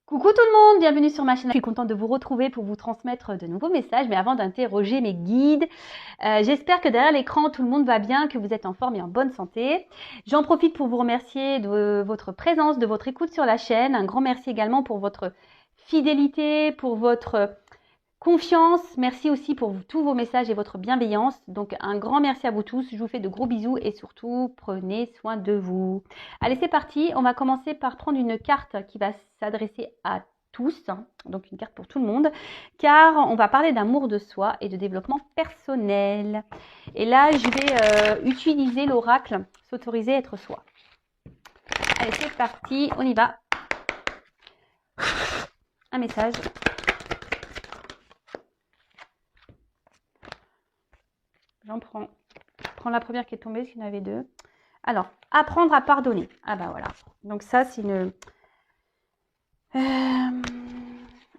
Coucou tout le monde, bienvenue sur ma chaîne. Je suis contente de vous retrouver pour vous transmettre de nouveaux messages, mais avant d'interroger mes guides, j'espère que derrière l'écran tout le monde va bien, que vous êtes en forme et en bonne santé. J'en profite pour vous remercier de votre présence, de votre écoute sur la chaîne. Un grand merci également pour votre fidélité, pour votre confiance. Merci aussi pour tous vos messages et votre bienveillance. Donc un grand merci à vous tous. Je vous fais de gros bisous et surtout prenez soin de vous. Allez, c'est parti. On va commencer par prendre une carte qui va s'adresser à tous, donc une carte pour tout le monde, car on va parler d'amour de soi et de développement personnel. Et là, je vais utiliser l'oracle s'autoriser à être soi. Allez, c'est parti. On y va. Un message. J'en prends. Je prends la première qui est tombée, parce qu'il y en avait deux. Alors, apprendre à pardonner. Ah bah voilà. Donc ça, c'est une...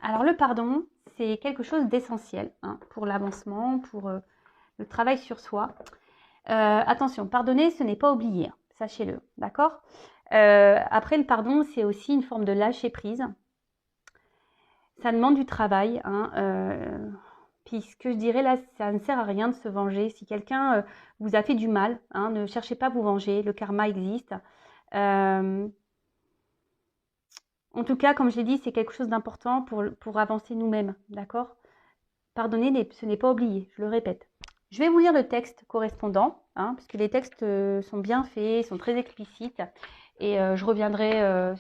Alors le pardon, c'est quelque chose d'essentiel pour l'avancement, pour le travail sur soi. Attention, pardonner, ce n'est pas oublier. Sachez-le, d'accord ? Après, le pardon, c'est aussi une forme de lâcher prise. Ça demande du travail, puis ce que je dirais là, ça ne sert à rien de se venger. Si quelqu'un vous a fait du mal, ne cherchez pas à vous venger, le karma existe. En tout cas, comme je l'ai dit, c'est quelque chose d'important pour avancer nous-mêmes, d'accord ? Pardonner, ce n'est pas oublier, je le répète. Je vais vous lire le texte correspondant, puisque les textes sont bien faits, sont très explicites, et je reviendrai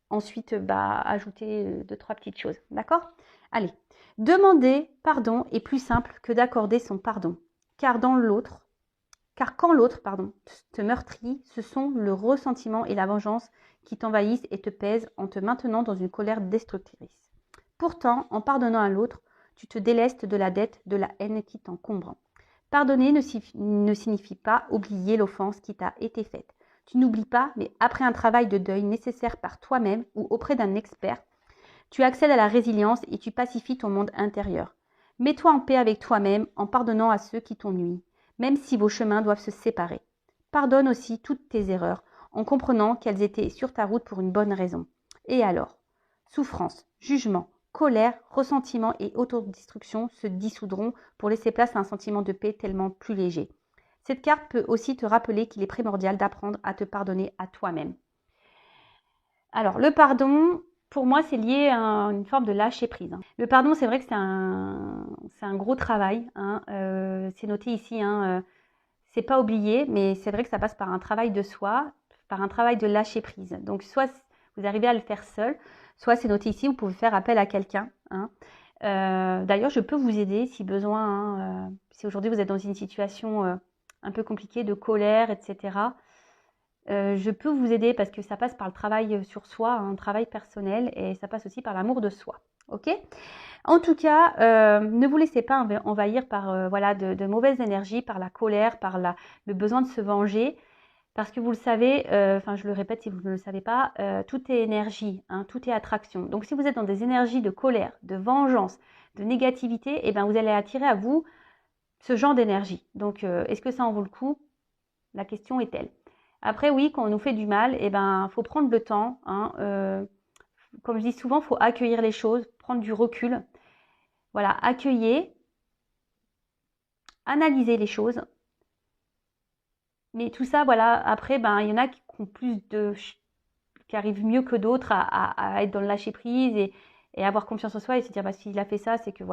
ensuite ajouter 2-3 petites choses, d'accord ? Allez. Demander pardon est plus simple que d'accorder son pardon, car quand l'autre, te meurtrit, ce sont le ressentiment et la vengeance qui t'envahissent et te pèsent en te maintenant dans une colère destructrice. Pourtant, en pardonnant à l'autre, tu te délestes de la dette, de la haine qui t'encombre. Pardonner ne signifie pas oublier l'offense qui t'a été faite. Tu n'oublies pas, mais après un travail de deuil nécessaire par toi-même ou auprès d'un expert, tu accèdes à la résilience et tu pacifies ton monde intérieur. Mets-toi en paix avec toi-même en pardonnant à ceux qui t'ont nui, même si vos chemins doivent se séparer. Pardonne aussi toutes tes erreurs en comprenant qu'elles étaient sur ta route pour une bonne raison. Et alors, souffrance, jugement, colère, ressentiment et autodestruction se dissoudront pour laisser place à un sentiment de paix tellement plus léger. Cette carte peut aussi te rappeler qu'il est primordial d'apprendre à te pardonner à toi-même. Alors, le pardon, pour moi, c'est lié à une forme de lâcher prise. Le pardon, c'est vrai que c'est un gros travail. C'est noté ici, c'est pas oublié, mais c'est vrai que ça passe par un travail de soi, par un travail de lâcher prise. Donc, soit vous arrivez à le faire seul, soit c'est noté ici, vous pouvez faire appel à quelqu'un. D'ailleurs, je peux vous aider si besoin. Si aujourd'hui vous êtes dans une situation un peu compliquée de colère, etc., je peux vous aider parce que ça passe par le travail sur soi, un travail personnel, et ça passe aussi par l'amour de soi. Ok ? En tout cas, ne vous laissez pas envahir par de mauvaises énergies, par la colère, par le besoin de se venger. Parce que vous le savez, je le répète si vous ne le savez pas, tout est énergie, tout est attraction. Donc si vous êtes dans des énergies de colère, de vengeance, de négativité, vous allez attirer à vous ce genre d'énergie. Donc est-ce que ça en vaut le coup ? La question est telle. Après, oui, quand on nous fait du mal, faut prendre le temps. Comme je dis souvent, il faut accueillir les choses, prendre du recul. Voilà, accueillir, analyser les choses. Mais tout ça, après, il y en a qui ont qui arrivent mieux que d'autres à être dans le lâcher prise et avoir confiance en soi et se dire, s'il a fait ça, c'est que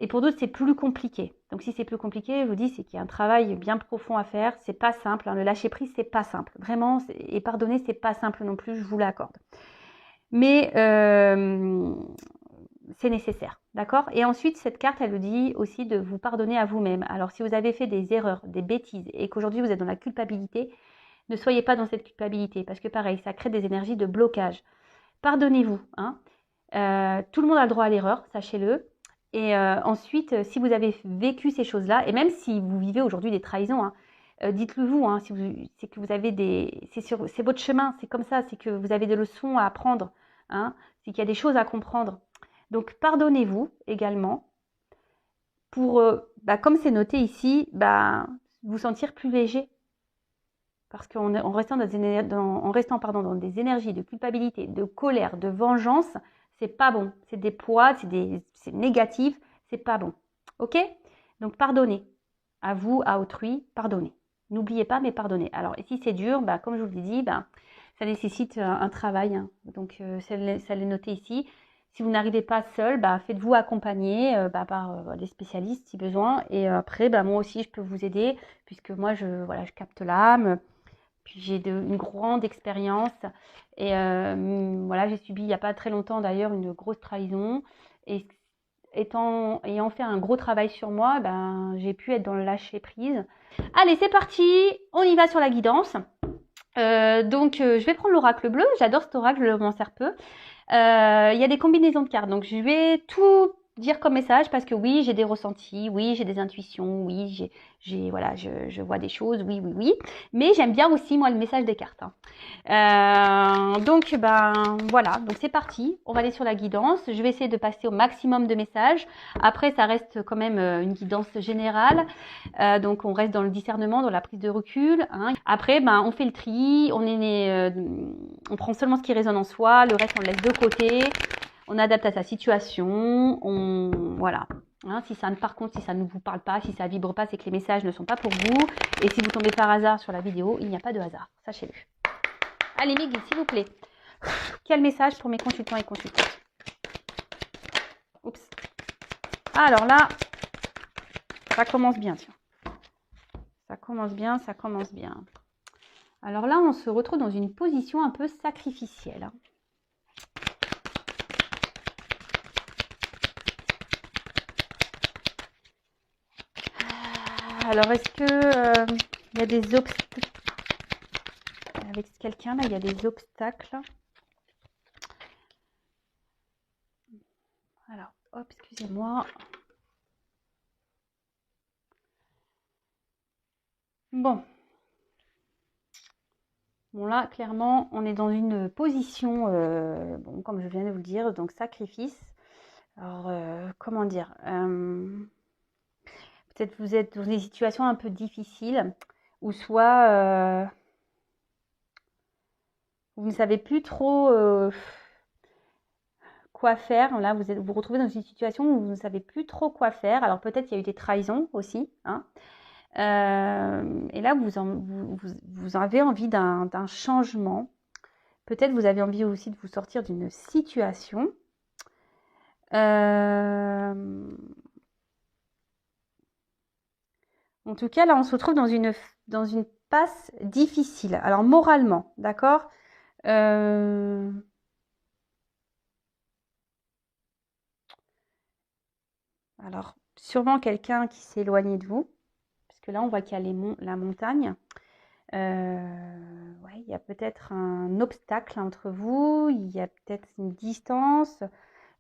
Et pour d'autres, c'est plus compliqué. Donc si c'est plus compliqué, je vous dis, c'est qu'il y a un travail bien profond à faire. C'est pas simple. Le lâcher prise, c'est pas simple. Vraiment, et pardonner, c'est pas simple non plus, je vous l'accorde. Mais c'est nécessaire, d'accord ? Et ensuite, cette carte, elle vous dit aussi de vous pardonner à vous-même. Alors si vous avez fait des erreurs, des bêtises, et qu'aujourd'hui vous êtes dans la culpabilité, ne soyez pas dans cette culpabilité, parce que pareil, ça crée des énergies de blocage. Pardonnez-vous. Tout le monde a le droit à l'erreur, sachez-le. Et ensuite, si vous avez vécu ces choses-là, et même si vous vivez aujourd'hui des trahisons, dites-le vous, c'est que vous avez c'est votre chemin, c'est comme ça, c'est que vous avez des leçons à apprendre, c'est qu'il y a des choses à comprendre. Donc pardonnez-vous également pour, comme c'est noté ici, vous sentir plus léger. Parce qu'en restant, en restant dans des énergies de culpabilité, de colère, de vengeance, c'est pas bon. C'est des poids, c'est négatif, c'est pas bon. Ok? Donc pardonnez. À vous, à autrui, pardonnez. N'oubliez pas, mais pardonnez. Alors, si c'est dur, bah, comme je vous l'ai dit, bah, ça nécessite un travail. Hein. Donc, ça l'est noté ici. Si vous n'arrivez pas seul, bah, faites-vous accompagner par des spécialistes si besoin. Et après, bah, moi aussi, je peux vous aider puisque moi, je capte l'âme. Puis j'ai une grande expérience. Et voilà, j'ai subi il n'y a pas très longtemps d'ailleurs une grosse trahison. Et ayant fait un gros travail sur moi, ben, j'ai pu être dans le lâcher prise. Allez, c'est parti, on y va sur la guidance. Je vais prendre l'oracle bleu. J'adore cet oracle, je m'en sers peu. Il y a des combinaisons de cartes, donc je vais tout dire comme message parce que oui, j'ai des ressentis, oui, j'ai des intuitions, oui, voilà, je vois des choses, oui. Mais j'aime bien aussi moi le message des cartes. Hein. Voilà, donc c'est parti. On va aller sur la guidance. Je vais essayer de passer au maximum de messages. Après, ça reste quand même une guidance générale. Donc on reste dans le discernement, dans la prise de recul. Hein. Après, on fait le tri. On prend seulement ce qui résonne en soi. Le reste, on le laisse de côté. On adapte à sa situation. Voilà. Hein, par contre, si ça ne vous parle pas, si ça vibre pas, c'est que les messages ne sont pas pour vous. Et si vous tombez par hasard sur la vidéo, il n'y a pas de hasard. Sachez-le. Allez, Miguel, s'il vous plaît. Quel message pour mes consultants et consultantes? Oups. Alors là, ça commence bien, tiens. Ça commence bien. Alors là, on se retrouve dans une position un peu sacrificielle. Alors, est-ce que il y a des obstacles avec quelqu'un là? Il y a des obstacles. Alors, hop, excusez-moi. Bon, là, clairement, on est dans une position, comme je viens de vous le dire, donc sacrifice. Alors, comment dire peut-être vous êtes dans des situations un peu difficiles, ou soit vous ne savez plus trop quoi faire. Là, vous vous retrouvez dans une situation où vous ne savez plus trop quoi faire. Alors, peut-être il y a eu des trahisons aussi. Hein. Et là, vous avez envie d'un changement. Peut-être vous avez envie aussi de vous sortir d'une situation. En tout cas, là, on se retrouve dans une passe difficile. Alors, moralement, d'accord Alors, sûrement quelqu'un qui s'est éloigné de vous. Parce que là, on voit qu'il y a la montagne. Ouais, il y a peut-être un obstacle entre vous. Il y a peut-être une distance.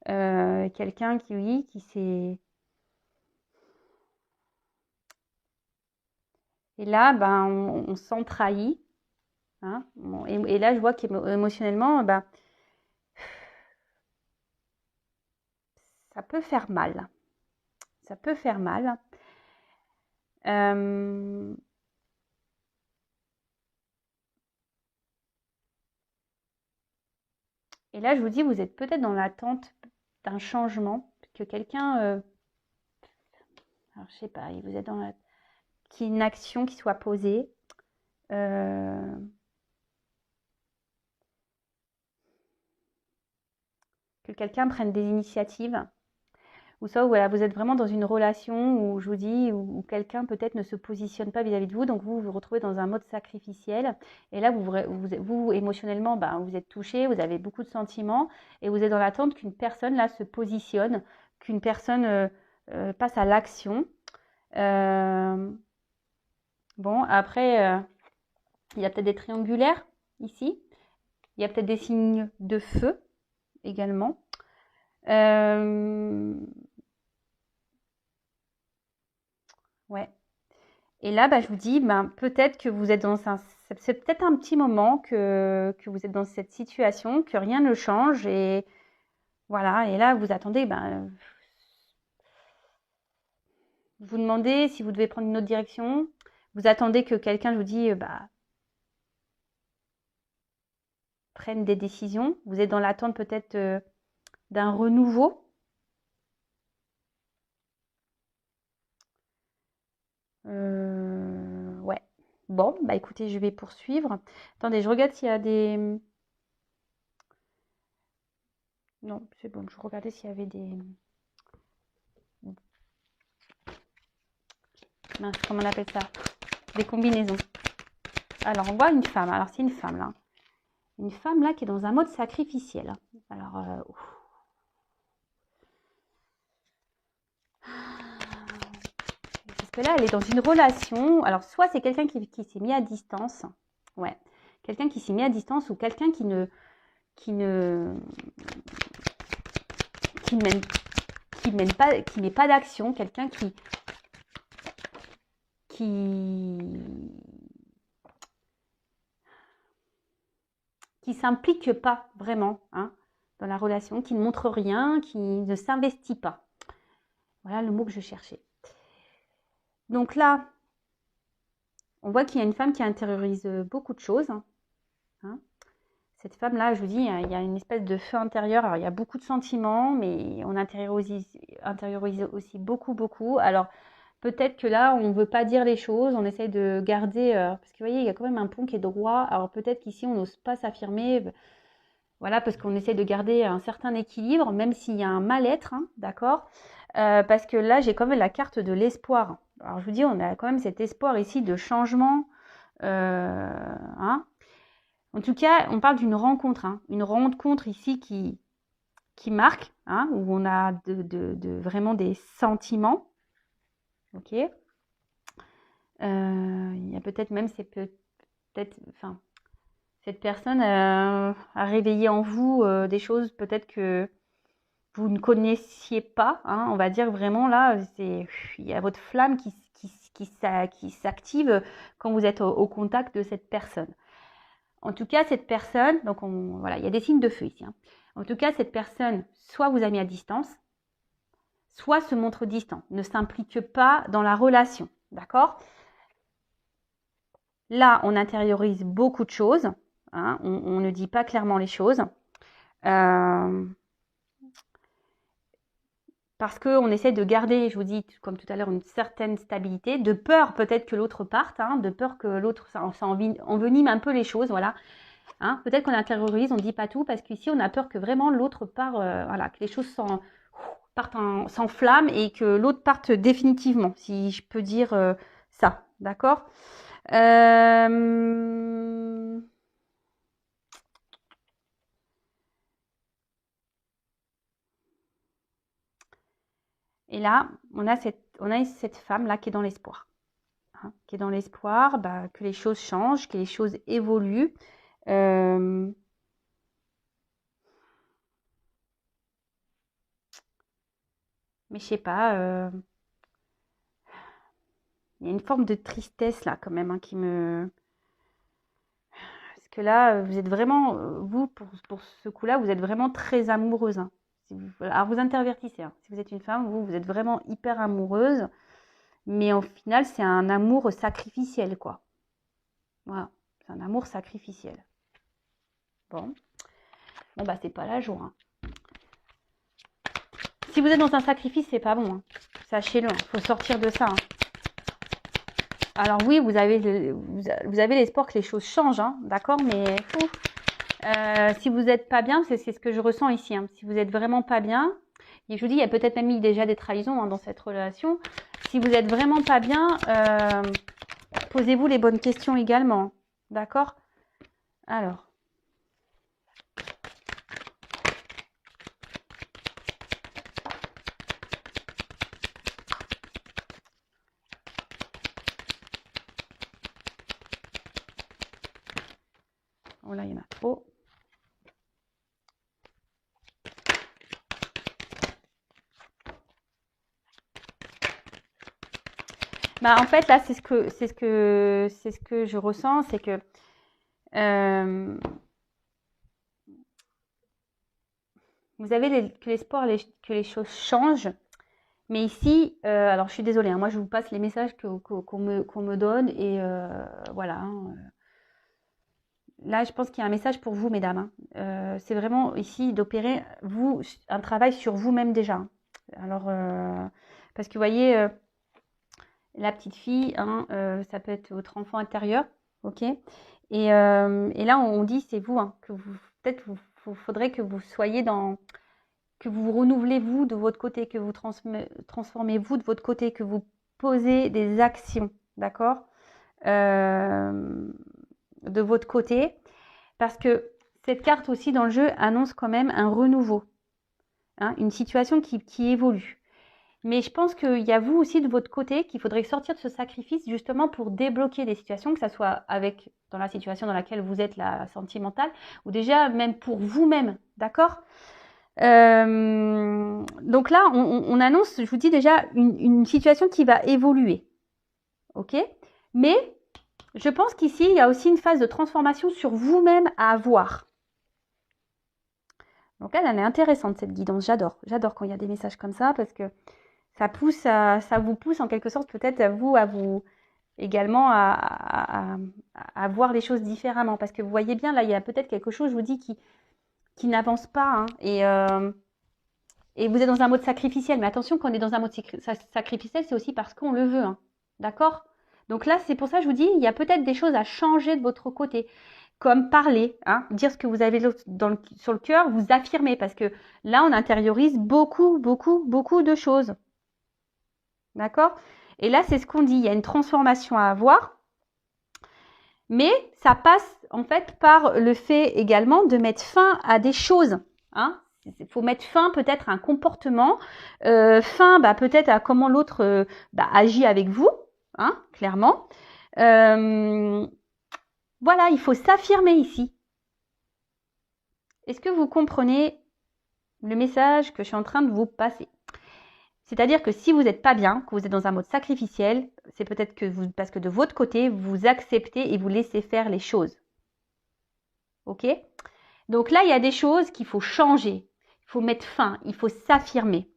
Quelqu'un qui s'est... Et là, on se sent trahi. Hein. Et là, je vois qu'émotionnellement, ça peut faire mal. Ça peut faire mal. Et là, je vous dis, vous êtes peut-être dans l'attente d'un changement, que quelqu'un... alors, je sais pas, vous êtes dans qu'il y ait une action qui soit posée. Que quelqu'un prenne des initiatives. Ou ça, voilà, vous êtes vraiment dans une relation où, je vous dis, où quelqu'un peut-être ne se positionne pas vis-à-vis de vous, donc vous vous retrouvez dans un mode sacrificiel. Et là, vous émotionnellement, vous êtes touché, vous avez beaucoup de sentiments, et vous êtes dans l'attente qu'une personne, là, se positionne, qu'une personne passe à l'action. Bon, après, il y a peut-être des triangulaires, ici. Il y a peut-être des signes de feu, également. Ouais. Et là, je vous dis, peut-être que vous êtes c'est peut-être un petit moment que vous êtes dans cette situation, que rien ne change. Et voilà, et là, vous attendez, vous demandez si vous devez prendre une autre direction. Vous attendez que quelqu'un, je vous dis, prennent des décisions. Vous êtes dans l'attente peut-être d'un renouveau. Ouais. Bon, bah écoutez, je vais poursuivre. Attendez, je regarde s'il y a des... Non, c'est bon, je regardais s'il y avait des... Mince, comment on appelle ça? Des combinaisons. Alors, on voit une femme. Alors, c'est une femme, là. Une femme, là, qui est dans un mode sacrificiel. Alors, parce que là, elle est dans une relation. Alors, soit c'est quelqu'un qui s'est mis à distance. Ouais. Quelqu'un qui s'est mis à distance ou quelqu'un qui ne met pas d'action. Quelqu'un qui s'implique pas vraiment hein, dans la relation, qui ne montre rien, qui ne s'investit pas. Voilà le mot que je cherchais. Donc là, on voit qu'il y a une femme qui intériorise beaucoup de choses. Hein. Cette femme-là, je vous dis, il y a une espèce de feu intérieur. Alors, il y a beaucoup de sentiments, mais on intériorise aussi beaucoup. Alors, peut-être que là, on ne veut pas dire les choses, on essaye de garder... parce que vous voyez, il y a quand même un pont qui est droit. Alors, peut-être qu'ici, on n'ose pas s'affirmer. Voilà, parce qu'on essaie de garder un certain équilibre, même s'il y a un mal-être, hein, d'accord parce que là, j'ai quand même la carte de l'espoir. Alors, je vous dis, on a quand même cet espoir ici de changement. Hein. En tout cas, on parle d'une rencontre. Hein, une rencontre ici qui marque, hein, où on a vraiment des sentiments. Ok. Il y a peut-être même, enfin, cette personne a réveillé en vous des choses peut-être que vous ne connaissiez pas. Hein, on va dire vraiment là, il y a votre flamme qui s'active quand vous êtes au contact de cette personne. En tout cas, cette personne, donc voilà, il y a des signes de feu ici. Hein. En tout cas, cette personne, soit vous a mis à distance, soit se montre distant, ne s'implique pas dans la relation. D'accord ? Là, on intériorise beaucoup de choses. Hein, on ne dit pas clairement les choses. Parce qu'on essaie de garder, je vous dis, comme tout à l'heure, une certaine stabilité, de peur peut-être que l'autre parte, hein, de peur que l'autre, ça envenime un peu les choses, voilà. Hein, peut-être qu'on intériorise, on ne dit pas tout, parce qu'ici, on a peur que vraiment l'autre part, voilà, que les choses s'enflamment et que l'autre parte définitivement, si je peux dire ça, d'accord Et là, on a cette femme-là qui est dans l'espoir. Hein, qui est dans l'espoir que les choses changent, que les choses évoluent. Mais je sais pas, il y a une forme de tristesse là quand même hein, qui me... Parce que là, vous êtes vraiment, vous, pour ce coup-là, vous êtes vraiment très amoureuse. Hein. Alors vous intervertissez. Hein. Si vous êtes une femme, vous êtes vraiment hyper amoureuse. Mais au final, c'est un amour sacrificiel, quoi. Voilà, c'est un amour sacrificiel. Bon, bah c'est pas la joie. Hein. Si vous êtes dans un sacrifice, c'est pas bon. Hein. Sachez-le, il faut sortir de ça. Hein. Alors oui, vous avez l'espoir que les choses changent, hein, d'accord, mais si vous n'êtes pas bien, c'est ce que je ressens ici. Hein. Si vous n'êtes vraiment pas bien, et je vous dis, il y a peut-être même eu déjà des trahisons hein, dans cette relation. Si vous n'êtes vraiment pas bien, posez-vous les bonnes questions également, d'accord? Alors. Oh là, il y en a trop. Bah, en fait, là, c'est ce que je ressens, c'est que vous avez que l'espoir que les choses changent. Mais ici, alors je suis désolée, hein, moi je vous passe les messages qu'on me donne et voilà. Hein, là, je pense qu'il y a un message pour vous, mesdames. Hein. C'est vraiment ici d'opérer, vous, un travail sur vous-même déjà. Hein. Alors, parce que vous voyez, la petite fille, hein, ça peut être votre enfant intérieur, ok. Et là, on dit, c'est vous, hein, que vous, peut-être, vous faudrait que vous soyez dans, que vous vous renouvelez vous de votre côté, que vous transformez vous de votre côté, que vous posez des actions, d'accord, de votre côté, parce que cette carte aussi dans le jeu annonce quand même un renouveau, hein, une situation qui évolue. Mais je pense qu'il y a vous aussi de votre côté qu'il faudrait sortir de ce sacrifice justement pour débloquer des situations, que ce soit avec dans la situation dans laquelle vous êtes, la sentimentale, ou déjà même pour vous-même, d'accord. Donc là, on annonce, je vous dis déjà, une situation qui va évoluer, ok. Mais je pense qu'ici, il y a aussi une phase de transformation sur vous-même à avoir. Donc elle est intéressante cette guidance, j'adore quand il y a des messages comme ça parce que ça vous pousse en quelque sorte peut-être à vous également à voir les choses différemment. Parce que vous voyez bien, là, il y a peut-être quelque chose, je vous dis, qui n'avance pas. Hein, et vous êtes dans un mode sacrificiel. Mais attention, quand on est dans un mode sacrificiel, c'est aussi parce qu'on le veut. Hein, d'accord. Donc là, c'est pour ça que je vous dis, il y a peut-être des choses à changer de votre côté. Comme parler, hein, dire ce que vous avez sur le cœur, vous affirmer. Parce que là, on intériorise beaucoup de choses. D'accord? Et là, c'est ce qu'on dit. Il y a une transformation à avoir. Mais ça passe en fait par le fait également de mettre fin à des choses. Hein? Il faut mettre fin peut-être à un comportement, fin peut-être à comment l'autre agit avec vous, hein, clairement. Voilà, il faut s'affirmer ici. Est-ce que vous comprenez le message que je suis en train de vous passer? C'est-à-dire que si vous n'êtes pas bien, que vous êtes dans un mode sacrificiel, c'est peut-être que parce que de votre côté, vous acceptez et vous laissez faire les choses. Ok? Donc là, il y a des choses qu'il faut changer. Il faut mettre fin, il faut s'affirmer.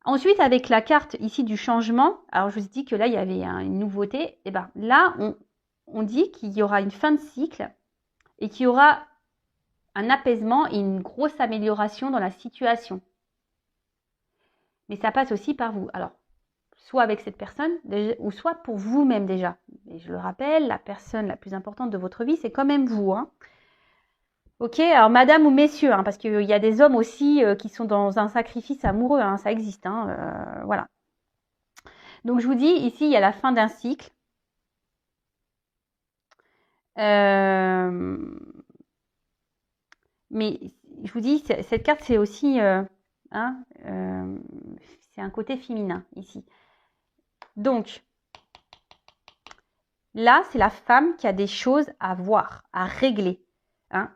Ensuite, avec la carte ici du changement, alors je vous ai dit que là, il y avait une nouveauté. Et bien là, on dit qu'il y aura une fin de cycle et qu'il y aura un apaisement et une grosse amélioration dans la situation. Mais ça passe aussi par vous. Alors, soit avec cette personne, ou soit pour vous-même déjà. Et je le rappelle, la personne la plus importante de votre vie, c'est quand même vous. Hein. Ok, alors madame ou messieurs, hein, parce qu'il y a des hommes aussi qui sont dans un sacrifice amoureux, hein, ça existe. Hein, voilà. Donc je vous dis, ici, il y a la fin d'un cycle. Mais je vous dis, cette carte, c'est aussi... c'est un côté féminin ici. Donc, là, c'est la femme qui a des choses à voir, à régler. Hein,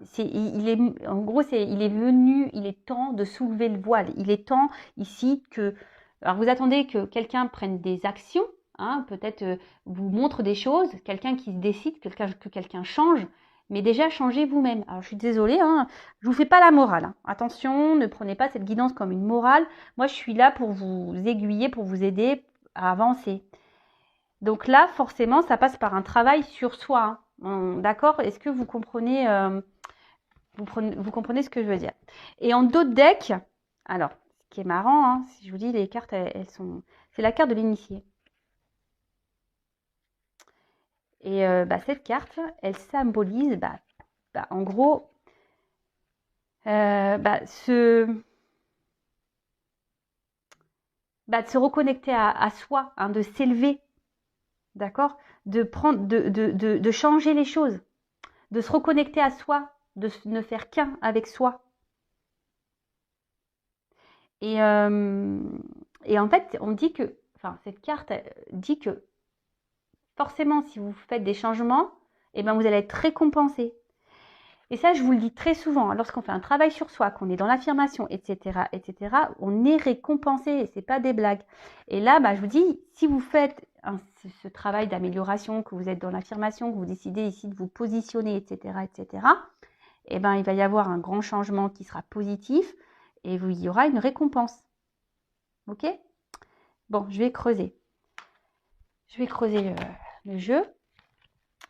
en gros, il est venu, il est temps de soulever le voile. Il est temps ici que... Alors, vous attendez que quelqu'un prenne des actions, hein, peut-être vous montre des choses, quelqu'un qui se décide, que quelqu'un change, mais déjà changez vous-même. Alors, je suis désolée, hein, je ne vous fais pas la morale. Hein. Attention, ne prenez pas cette guidance comme une morale. Moi, je suis là pour vous aiguiller, pour vous aider à avancer. Donc là, forcément, ça passe par un travail sur soi. Hein. D'accord? Est-ce que vous comprenez, vous comprenez ce que je veux dire? Et en d'autres decks, alors, ce qui est marrant, hein, si je vous dis, les cartes, elles sont... C'est la carte de l'initié. Et cette carte, elle symbolise, en gros, de se reconnecter à soi, hein, de s'élever. D'accord? De changer les choses, de se reconnecter à soi, de ne faire qu'un avec soi. Et en fait, on dit que, cette carte dit que forcément, si vous faites des changements, vous allez être récompensé. Et ça, je vous le dis très souvent, lorsqu'on fait un travail sur soi, qu'on est dans l'affirmation, etc., on est récompensé et c'est pas des blagues. Et là, je vous dis, si vous faites ce travail d'amélioration, que vous êtes dans l'affirmation, que vous décidez ici de vous positionner, etc., il va y avoir un grand changement qui sera positif et il y aura une récompense. Ok? Bon, je vais creuser. Je vais creuser le jeu.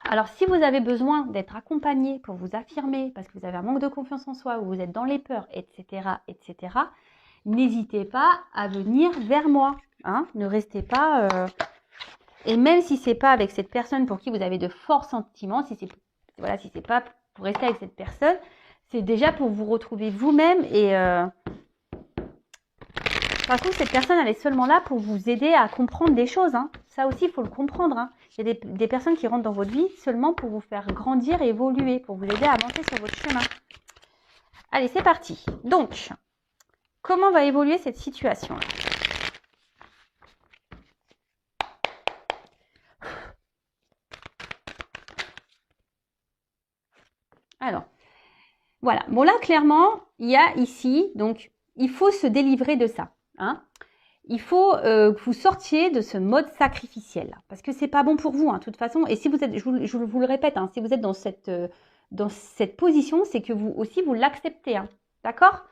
Alors, si vous avez besoin d'être accompagné pour vous affirmer, parce que vous avez un manque de confiance en soi, ou vous êtes dans les peurs, etc., n'hésitez pas à venir vers moi. Hein, ne restez pas... Et même si c'est pas avec cette personne pour qui vous avez de forts sentiments, si c'est pas pour rester avec cette personne, c'est déjà pour vous retrouver vous-même. Et de toute façon, cette personne, elle est seulement là pour vous aider à comprendre des choses. Hein. Ça aussi, il faut le comprendre. Hein. Il y a des personnes qui rentrent dans votre vie seulement pour vous faire grandir et évoluer, pour vous aider à avancer sur votre chemin. Allez, c'est parti. Donc, comment va évoluer cette situation-là? Alors, voilà. Bon, là, clairement, il y a ici, donc, il faut se délivrer de ça. Hein. Il faut que vous sortiez de ce mode sacrificiel, parce que c'est pas bon pour vous, hein, de toute façon. Et si vous êtes, je vous le répète, hein, si vous êtes dans cette position, c'est que vous aussi, vous l'acceptez. Hein, d'accord?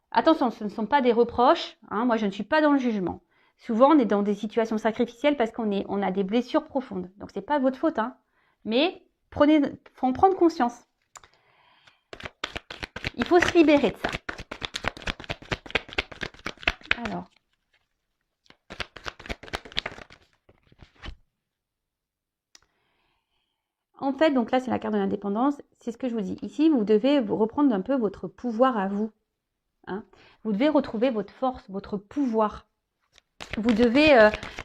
Attention, ce ne sont pas des reproches. Hein, moi, je ne suis pas dans le jugement. Souvent, on est dans des situations sacrificielles parce on a des blessures profondes. Donc, c'est pas votre faute. Hein, mais faut en prendre conscience. Il faut se libérer de ça. Alors. En fait, donc là, c'est la carte de l'indépendance. C'est ce que je vous dis. Ici, vous devez vous reprendre un peu votre pouvoir à vous. Hein. Vous devez retrouver votre force, votre pouvoir. Vous devez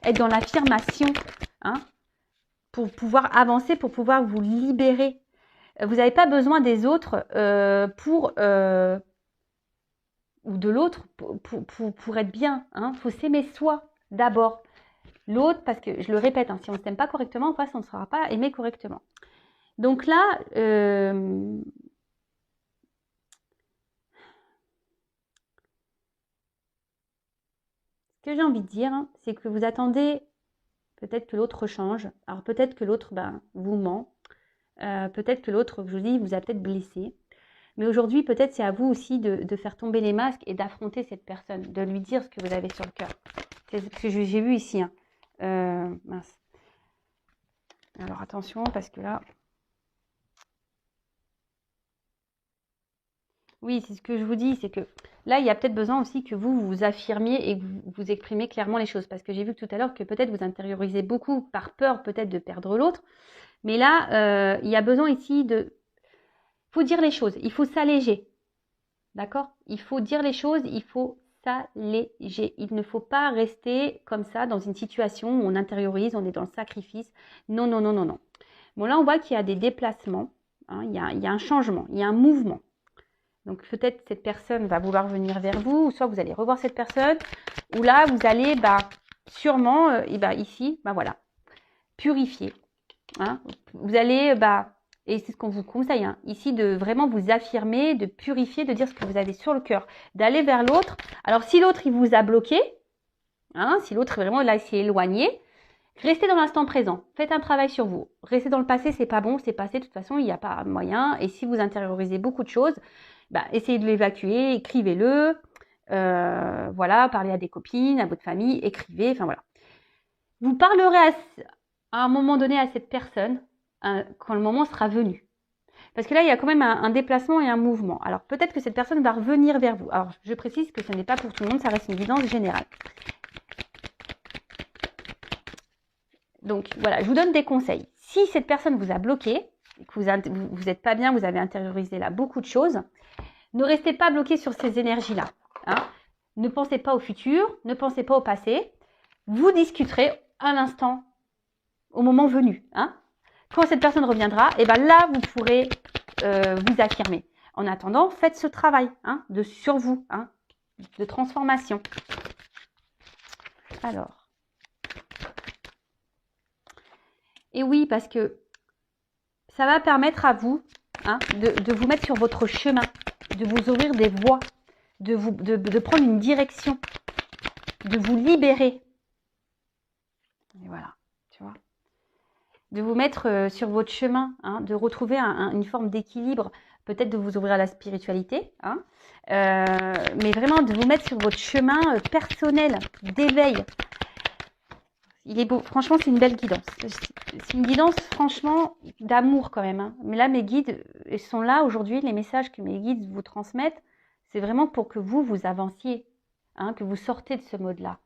être dans l'affirmation, hein, pour pouvoir avancer, pour pouvoir vous libérer. Vous n'avez pas besoin des autres ou de l'autre pour être bien. Il faut s'aimer soi d'abord. L'autre, parce que je le répète, hein, si on ne s'aime pas correctement, en face, on ne sera pas aimé correctement. Donc là, ce que j'ai envie de dire, hein, c'est que vous attendez peut-être que l'autre change. Alors peut-être que l'autre vous ment. Peut-être que l'autre, je vous dis, vous a peut-être blessé. Mais aujourd'hui, peut-être c'est à vous aussi de faire tomber les masques et d'affronter cette personne, de lui dire ce que vous avez sur le cœur. C'est ce que j'ai vu ici. Hein. Mince. Alors attention, parce que là... Oui, c'est ce que je vous dis, c'est que là, il y a peut-être besoin aussi que vous affirmiez et que vous exprimez clairement les choses. Parce que j'ai vu tout à l'heure que peut-être vous intériorisez beaucoup par peur peut-être de perdre l'autre. Mais là, il y a besoin ici de... Il faut dire les choses, il faut s'alléger. D'accord? Il faut dire les choses, il faut s'alléger. Il ne faut pas rester comme ça dans une situation où on intériorise, on est dans le sacrifice. Non, non, non, non, non. Bon, là, on voit qu'il y a des déplacements. Hein, il y a un changement, il y a un mouvement. Donc peut-être cette personne va vouloir venir vers vous, ou soit vous allez revoir cette personne, ou là vous allez sûrement, ici, voilà, purifier. Hein. Vous allez, et c'est ce qu'on vous conseille, hein, ici de vraiment vous affirmer, de purifier, de dire ce que vous avez sur le cœur, d'aller vers l'autre. Alors si l'autre il vous a bloqué, hein, si l'autre vraiment là s'est éloigné, restez dans l'instant présent, faites un travail sur vous. Restez dans le passé, c'est pas bon, c'est passé, de toute façon il n'y a pas moyen. Et si vous intériorisez beaucoup de choses, essayez de l'évacuer, écrivez-le, voilà, parlez à des copines, à votre famille, écrivez, enfin voilà. Vous parlerez à un moment donné à cette personne quand le moment sera venu. Parce que là, il y a quand même un déplacement et un mouvement. Alors peut-être que cette personne va revenir vers vous. Alors je précise que ce n'est pas pour tout le monde, ça reste une évidence générale. Donc voilà, je vous donne des conseils. Si cette personne vous a bloqué, que vous n'êtes pas bien, vous avez intériorisé là beaucoup de choses, ne restez pas bloqué sur ces énergies-là. Hein. Ne pensez pas au futur, ne pensez pas au passé. Vous discuterez à l'instant, au moment venu. Hein. Quand cette personne reviendra, là, vous pourrez vous affirmer. En attendant, faites ce travail sur vous, de transformation. Alors. Et oui, parce que ça va permettre à vous de vous mettre sur votre chemin, de vous ouvrir des voies, de prendre une direction, de vous libérer. Et voilà, tu vois. De vous mettre sur votre chemin, de retrouver une forme d'équilibre, peut-être de vous ouvrir à la spiritualité, mais vraiment de vous mettre sur votre chemin personnel d'éveil. Il est beau. Franchement, c'est une belle guidance. C'est une guidance, franchement, d'amour quand même. Hein. Mais là, mes guides sont là aujourd'hui. Les messages que mes guides vous transmettent, c'est vraiment pour que vous avanciez, hein, que vous sortez de ce mode-là.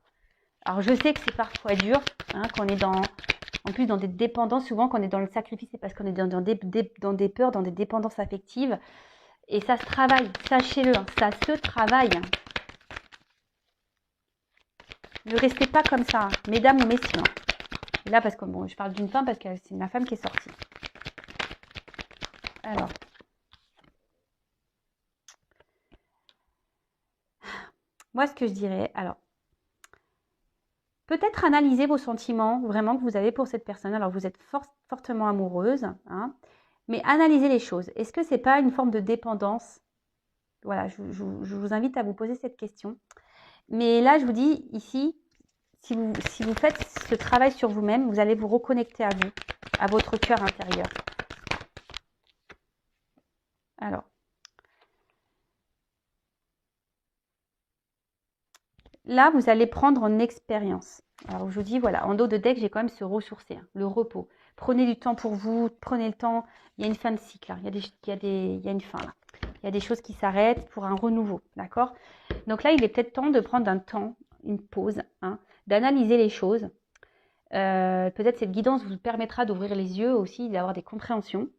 Alors, je sais que c'est parfois dur, hein, qu'on est en plus dans des dépendances. Souvent, quand on est dans le sacrifice, c'est parce qu'on est dans des peurs, dans des dépendances affectives. Et ça se travaille, sachez-le, hein, ça se travaille. Ne restez pas comme ça, hein, mesdames ou messieurs. Hein. Et là, parce que bon, je parle d'une femme parce que c'est ma femme qui est sortie. Alors. Moi, ce que je dirais, alors, peut-être analyser vos sentiments vraiment que vous avez pour cette personne. Alors, vous êtes fortement amoureuse, hein, mais analysez les choses. Est-ce que ce n'est pas une forme de dépendance? Voilà, je vous invite à vous poser cette question. Mais là, je vous dis ici, si vous faites ce travail sur vous-même, vous allez vous reconnecter à vous, à votre cœur intérieur. Alors. Là, vous allez prendre en expérience. Alors, je vous dis, voilà, en dos de deck, j'ai quand même se ressourcer, hein, le repos. Prenez du temps pour vous, prenez le temps. Il y a une fin de cycle, hein. Il y a une fin là. Il y a des choses qui s'arrêtent pour un renouveau, d'accord? Donc là, il est peut-être temps de prendre un temps, une pause, hein, d'analyser les choses. Peut-être cette guidance vous permettra d'ouvrir les yeux aussi, d'avoir des compréhensions.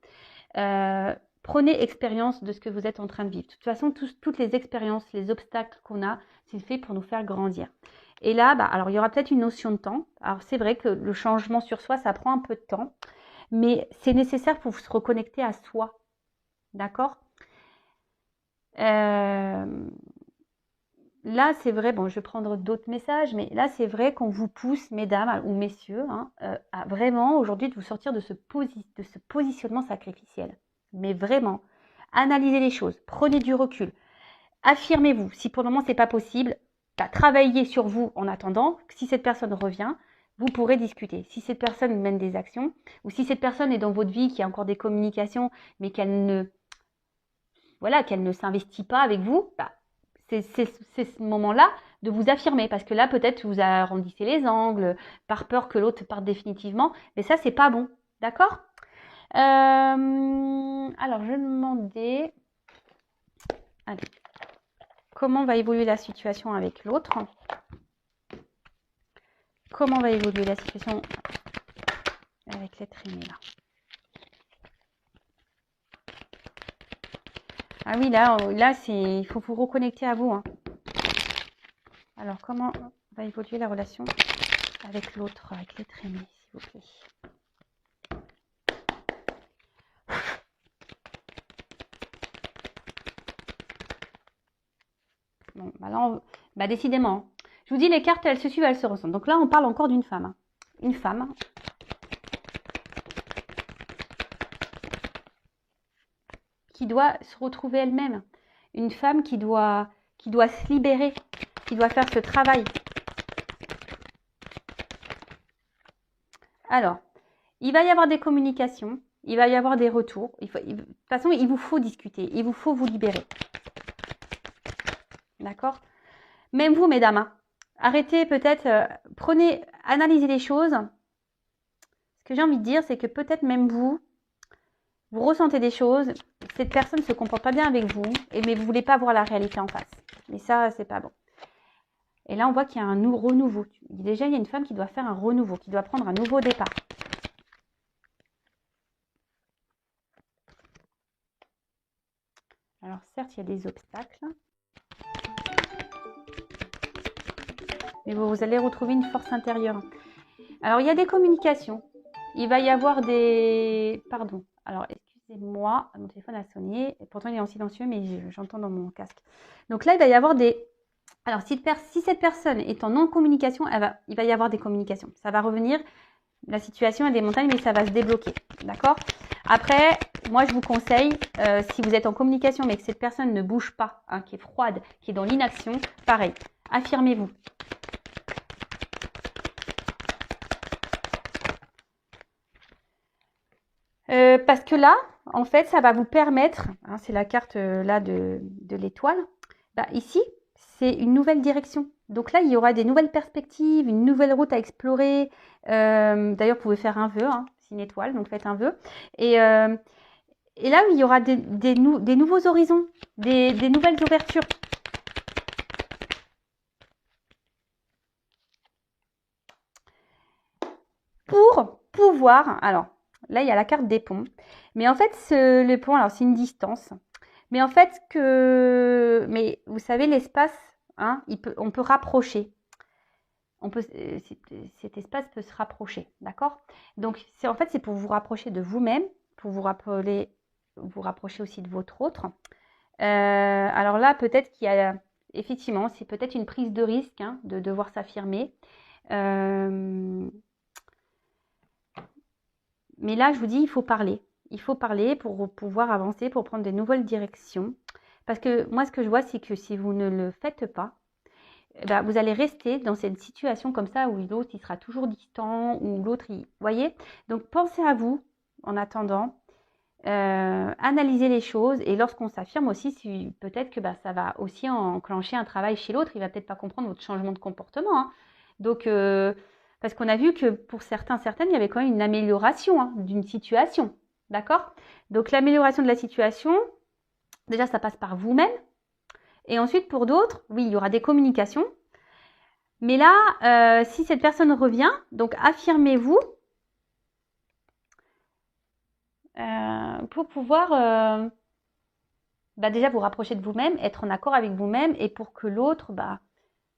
Prenez expérience de ce que vous êtes en train de vivre. De toute façon, toutes les expériences, les obstacles qu'on a, c'est fait pour nous faire grandir. Et là, alors il y aura peut-être une notion de temps. Alors c'est vrai que le changement sur soi, ça prend un peu de temps, mais c'est nécessaire pour se reconnecter à soi. D'accord? Là, c'est vrai, bon, je vais prendre d'autres messages, mais là, c'est vrai qu'on vous pousse, mesdames ou messieurs, hein, à vraiment aujourd'hui de vous sortir de ce positionnement sacrificiel. Mais vraiment, analysez les choses, prenez du recul, affirmez-vous. Si pour le moment, ce n'est pas possible, travaillez sur vous en attendant. Si cette personne revient, vous pourrez discuter. Si cette personne mène des actions, ou si cette personne est dans votre vie, qui a encore des communications, mais qu'elle ne s'investit pas avec vous, c'est ce moment-là de vous affirmer. Parce que là, peut-être, vous arrondissez les angles, par peur que l'autre parte définitivement. Mais ça, c'est pas bon. D'accord? Alors, je vais me demandais... Allez. Comment va évoluer la situation avec l'autre? Comment va évoluer la situation avec l'être aimé là? Ah oui, là il faut vous reconnecter à vous. Hein. Alors, comment va évoluer la relation avec l'autre, avec l'être aimé, s'il vous plaît? Bon, là, décidément. Je vous dis, les cartes, elles se suivent, elles se ressemblent. Donc là, on parle encore d'une femme. Hein. Une femme. Qui doit se retrouver elle-même. Une femme qui doit se libérer, qui doit faire ce travail. Alors, il va y avoir des communications, il va y avoir des retours. De toute façon, il vous faut discuter, il vous faut vous libérer. D'accord? Même vous, mesdames, hein, arrêtez peut-être, analysez les choses. Ce que j'ai envie de dire, c'est que peut-être même vous ressentez des choses, cette personne ne se comporte pas bien avec vous, mais vous ne voulez pas voir la réalité en face. Et ça, c'est pas bon. Et là, on voit qu'il y a un renouveau. Déjà, il y a une femme qui doit faire un renouveau, qui doit prendre un nouveau départ. Alors, certes, il y a des obstacles. Mais vous allez retrouver une force intérieure. Alors, il y a des communications. Il va y avoir des... Pardon. Alors, excusez-moi, mon téléphone a sonné. Et pourtant, il est en silencieux, mais j'entends dans mon casque. Donc là, il va y avoir des... Alors, si cette personne est en non-communication, il va y avoir des communications. Ça va revenir. La situation est des montagnes, mais ça va se débloquer. D'accord? Après, moi, je vous conseille, si vous êtes en communication, mais que cette personne ne bouge pas, hein, qui est froide, qui est dans l'inaction, pareil, affirmez-vous. Parce que là, en fait, ça va vous permettre, c'est la carte là de l'étoile, ici, c'est une nouvelle direction. Donc là, il y aura des nouvelles perspectives, une nouvelle route à explorer. D'ailleurs, vous pouvez faire un vœu, hein, c'est une étoile, donc faites un vœu. Et là, il y aura des nouveaux horizons, des nouvelles ouvertures. Pour pouvoir, alors là, il y a la carte des ponts. Mais en fait, le pont, alors c'est une distance. Mais en fait, mais vous savez, l'espace, hein, on peut rapprocher. Cet espace peut se rapprocher, d'accord? Donc, en fait, c'est pour vous rapprocher de vous-même, pour vous rapprocher aussi de votre autre. Alors là, peut-être qu'il y a, effectivement, c'est peut-être une prise de risque, hein, de devoir s'affirmer. Mais là, je vous dis, il faut parler. Il faut parler pour pouvoir avancer, pour prendre de nouvelles directions. Parce que moi, ce que je vois, c'est que si vous ne le faites pas, bah, vous allez rester dans cette situation comme ça où l'autre, il sera toujours distant, ou l'autre, vous voyez? Donc, pensez à vous en attendant. Analyser les choses. Et lorsqu'on s'affirme aussi, peut-être que bah, ça va aussi enclencher un travail chez l'autre. Il va peut-être pas comprendre votre changement de comportement. Hein. Donc, parce qu'on a vu que pour certaines, il y avait quand même une amélioration, hein, d'une situation. D'accord? Donc, l'amélioration de la situation, déjà, ça passe par vous-même. Et ensuite, pour d'autres, oui, il y aura des communications. Mais là, si cette personne revient, donc affirmez-vous pour pouvoir bah, déjà vous rapprocher de vous-même, être en accord avec vous-même et pour que l'autre bah,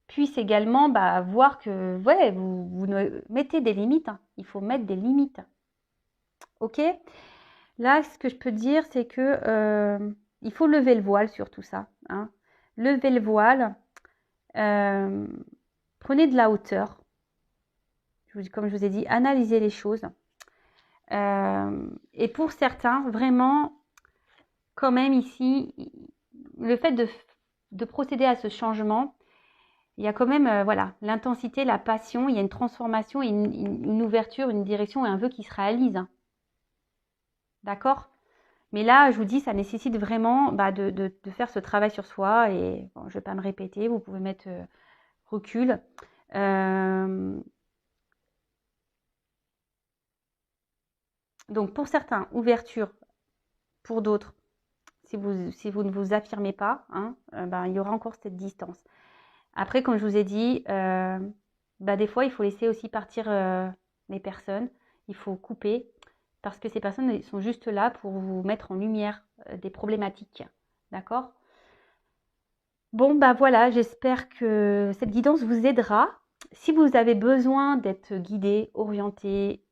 puisse également bah, voir que ouais, vous mettez des limites. Hein. Il faut mettre des limites. Ok? Là, ce que je peux dire, c'est que il faut lever le voile sur tout ça. Hein. Levez le voile. Prenez de la hauteur. Comme je vous ai dit, analysez les choses. Et pour certains, vraiment, quand même ici, le fait de procéder à ce changement, il y a quand même voilà, l'intensité, la passion, il y a une transformation, une ouverture, une direction et un vœu qui se réalise. Hein. D'accord? Mais là, je vous dis, ça nécessite vraiment bah, de faire ce travail sur soi. Et bon, je ne vais pas me répéter, vous pouvez mettre recul. Donc pour certains, ouverture. Pour d'autres, si vous ne vous affirmez pas, hein, ben, il y aura encore cette distance. Après, comme je vous ai dit, bah, des fois, il faut laisser aussi partir les personnes. Il faut couper parce que ces personnes sont juste là pour vous mettre en lumière des problématiques. D'accord? Bon, bah voilà, j'espère que cette guidance vous aidera. Si vous avez besoin d'être guidé, orienté,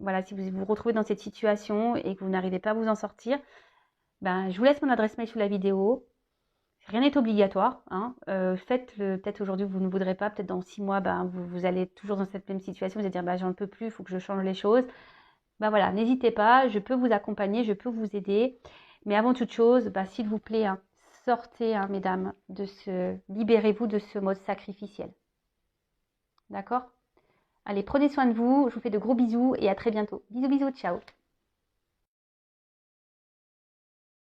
voilà, si vous vous retrouvez dans cette situation et que vous n'arrivez pas à vous en sortir, ben, je vous laisse mon adresse mail sous la vidéo. Rien n'est obligatoire. Hein. Faites-le, peut-être aujourd'hui vous ne voudrez pas, peut-être dans 6 mois, ben, vous allez toujours dans cette même situation, vous allez dire bah, j'en peux plus, il faut que je change les choses. Ben voilà, n'hésitez pas, je peux vous accompagner, je peux vous aider. Mais avant toute chose, bah, s'il vous plaît, hein, sortez, hein, mesdames, libérez-vous de ce mode sacrificiel. D'accord? Allez, prenez soin de vous, je vous fais de gros bisous et à très bientôt. Bisous, bisous, ciao.